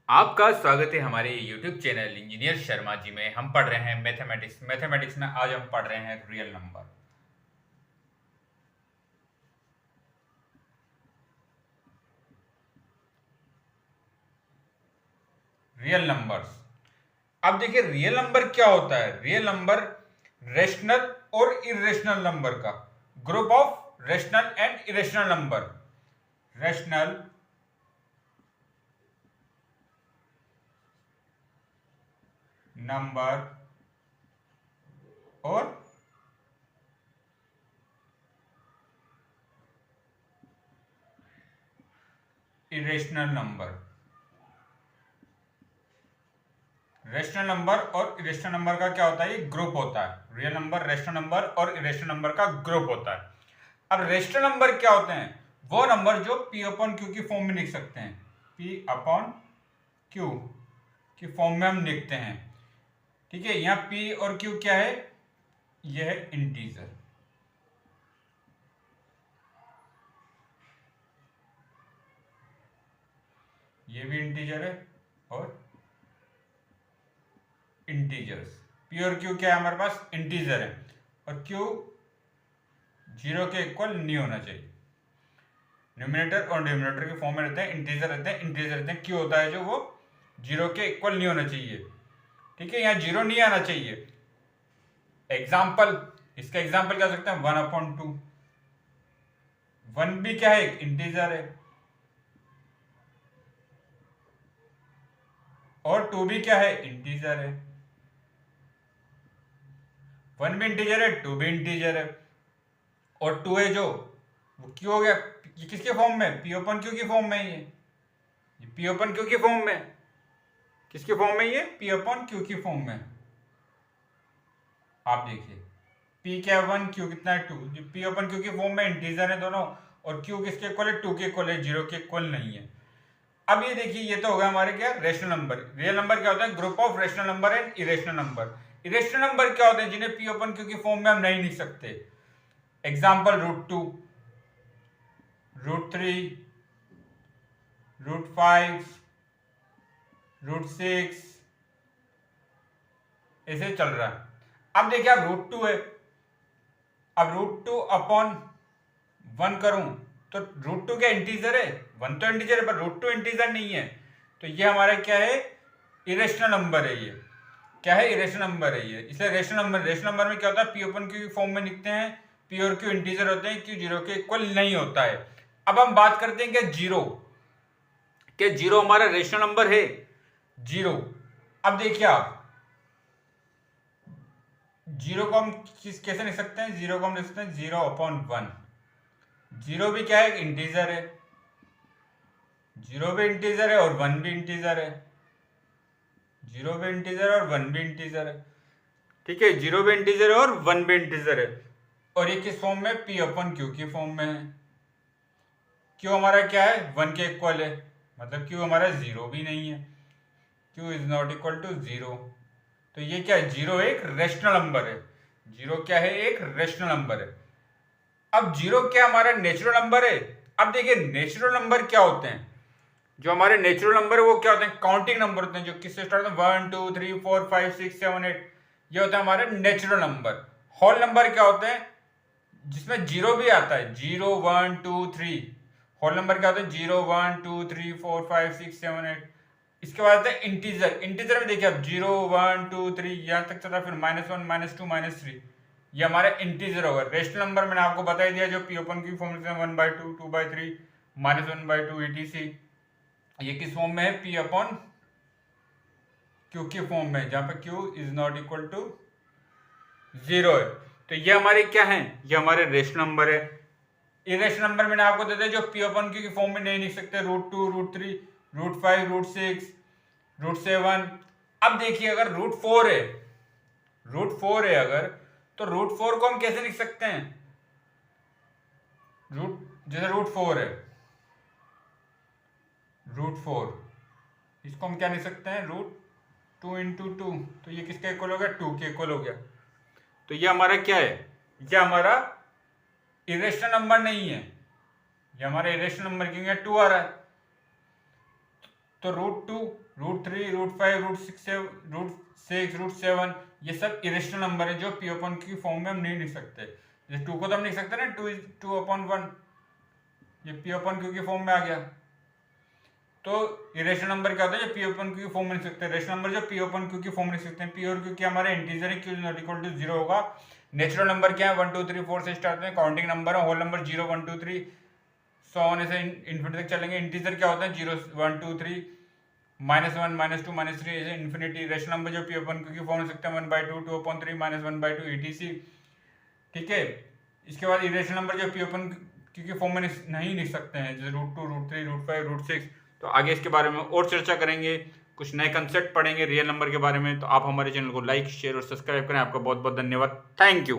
आपका स्वागत है हमारे YouTube channel engineer Sharma ji में। हम पढ़ रहे हैं मैथमेटिक्स में आज हम पढ़ रहे हैं रियल नंबर। Real numbers. अब देखिए रियल नंबर क्या होता है। रियल नंबर रेशनल और इरेशनल नंबर का group of rational and irrational number. Rational number और इरेशनल नंबर। रेशनल नंबर और इरेशनल नंबर का क्या होता है, ये ग्रुप होता है। रियल नंबर, रेशनल नंबर और इरेशनल नंबर का ग्रुप होता है। अब रेशनल नंबर क्या होते हैं, वो नंबर जो पी अपॉन क्यू की फॉर्म में लिख सकते हैं। पी अपॉन क्यू की फॉर्म में हम लिखते हैं। ठीक है, यहां पी और क्यू क्या है, यह है इंटीजर। ये भी इंटीजर है और इंटीजर्स। पी और क्यू क्या है, हमारे पास इंटीजर है और क्यू जीरो के इक्वल नहीं होना चाहिए। न्यूमिनेटर और डिनोमिनेटर के फॉर्म में रहते हैं, इंटीजर रहते हैं। क्यू होता है जो वो जीरो के इक्वल नहीं होना चाहिए। ठीक है, यहाँ जीरो नहीं आना चाहिए। एग्जाम्पल, इसका एग्जाम्पल क्या सकते हैं, 1/2। 1 भी क्या है, एक इंटीजर है और 2 भी क्या है, इंटीजर है। 1 भी इंटीजर है, 2 भी इंटीजर है और 2 है जो वो क्यू हो गया। ये किसके फॉर्म में, पी ओपन क्यू की फॉर्म में। ये पी ओपन क्यू की फॉर्म में, किसके फॉर्म में, ये पी ओपन क्यू की फॉर्म में। आप देखिए पी क्या है 1, क्यू कितना है 2। पी ओपन क्यू की फॉर्म में इंटीजर है दोनों और क्यू किसके इक्वल है, 2 के इक्वल है, 0 के इक्वल नहीं है। अब ये देखिए, ये तो होगा हमारे क्या, रेशनल नंबर। रियल नंबर क्या होता है, group of rational number and irrational number. Irrational number क्या होते हैं, जिन्हें पी ओपन क्यू की फॉर्म में हम नहीं लिख सकते। एग्जाम्पल √2, √3, √5, √6, ऐसे चल रहा है। अब देखिए, अब √2 है, अब √2 अपॉन 1 करूं तो √2 क्या इंटीजर है, 1 तो इंटीजर है पर √2 इंटीजर नहीं है। तो ये हमारा क्या है, इरेशनल नंबर है। ये क्या है, इरेशनल नंबर है ये। इसलिए रेशनल नंबर में क्या होता है, पी ओपन क्यू की फॉर्म में लिखते हैं। पी और क्यू इंटीजर होते हैं, क्यू जीरो के इक्वल नहीं होता है। अब हम बात करते हैं क्या जीरो, क्या जीरो हमारा रेशनल नंबर है, जीरो। अब देखिए आप, जीरो को हम कैसे लिख सकते हैं, जीरो को हम लिख सकते हैं 0/1। जीरो भी क्या है, इंटीजर है। जीरो भी इंटीजर है और 1 भी इंटीजर है। जीरो भी इंटीजर और 1 भी इंटीजर है। ठीक है, जीरो भी इंटीजर है और 1 भी इंटीजर है। और ये किस फॉर्म में, पी अपन क्यू की फॉर्म में है। क्यू हमारा क्या है, 1 के इक्वल है, मतलब क्यू हमारा जीरो भी नहीं है। Q is not equal to zero. तो ये क्या है, जीरो एक रेशनल नंबर है। जीरो क्या है, एक रेशनल नंबर है। अब जीरो क्या हमारा नेचुरल नंबर है। अब देखिए नेचुरल नंबर क्या होते हैं, जो हमारे नेचुरल नंबर है वो क्या होते हैं, काउंटिंग नंबर होते हैं, जो किससे स्टार्ट होते हैं, 1 2 3 4 5 6 7 8। ये होता है हमारे नेचुरल नंबर। होल नंबर क्या होते हैं, जिसमें जीरो भी आता है, 0 1 2 3। होल नंबर क्या होते हैं, 0 1 2 3 4 5 6 7 8। इसके बाद आता है इंटीजर। इंटीजर में देखिए आप 0 1 2 3 यहां तक चला, फिर -1 -2 -3। ये हमारा इंटीजर होगा। रेशनल नंबर मैंने आपको बता ही दिया, जो पी ओपन की फॉर्म से 1/2 2/3 -1/2 etc। ये किस फॉर्म में है, पी अपॉन क्यू के फॉर्म में, जहां पर Q is not equal to zero है। तो ये हमारे क्या है, ये हमारे रेशनल नंबर है। इरेशनल नंबर मैंने आपको दे दिया, जो पी अपॉन क्यू की फॉर्म में नहीं लिख सकते, √2 √3 √5 √6 √7। अब देखिए अगर √4 है, √4 है अगर, तो √4 को हम कैसे लिख सकते हैं, जैसे √4 है, √4 इसको हम क्या लिख सकते हैं, √2 × 2। तो ये किसका इक्वल हो गया, 2 के इक्वल हो गया। तो ये हमारा क्या है, ये हमारा इरेशनल नंबर नहीं है, ये हमारा इरेशनल नंबर क्योंकि 2 आ रहा है। तो √2 √3, √5, √6, ये सब इरेशनल नंबर है जो p अपन की फॉर्म में हम नहीं लिख सकते। जैसे 2 को तो हम लिख सकते हैं ना, 2/1, ये p अपन q की फॉर्म में आ गया। तो इरेशनल नंबर क्या होता है जो p अपन q की फॉर्म में लिख सकते हैं, रेशनल नंबर जो p अपन q की फॉर्म में लिख सकते हैं। p और q क्या हमारे इंटीजर है, q नॉट इक्वल टू 0 होगा। नेचुरल नंबर क्या है, 1 2 3 4 से स्टार्ट होते हैं, काउंटिंग नंबर है, होल नंबर 0 1 2 3 सो ऑन ऐसे इन्फिनिटी तक चलेंगे। इंटीजर क्या होता है, 0 1 2 3 -1 -2 -3 ऐसे इन्फिनिटी। रेशनल नंबर जो p अपन q की फॉर्म में लिख सकते हैं 1/2 2/3 -1/2 etc। ठीक है, इसके बाद इरेशनल नंबर जो p अपन q की फॉर्म में नहीं लिख सकते हैं, जैसे √2 √3 √5 √6। तो आगे इसके बारे में और चर्चा करेंगे, कुछ नए कंसेप्ट पढ़ेंगे रियल नंबर के बारे में। तो आप हमारे चैनल को लाइक शेयर और सब्सक्राइब करें। आपका बहुत बहुत धन्यवाद, थैंक यू।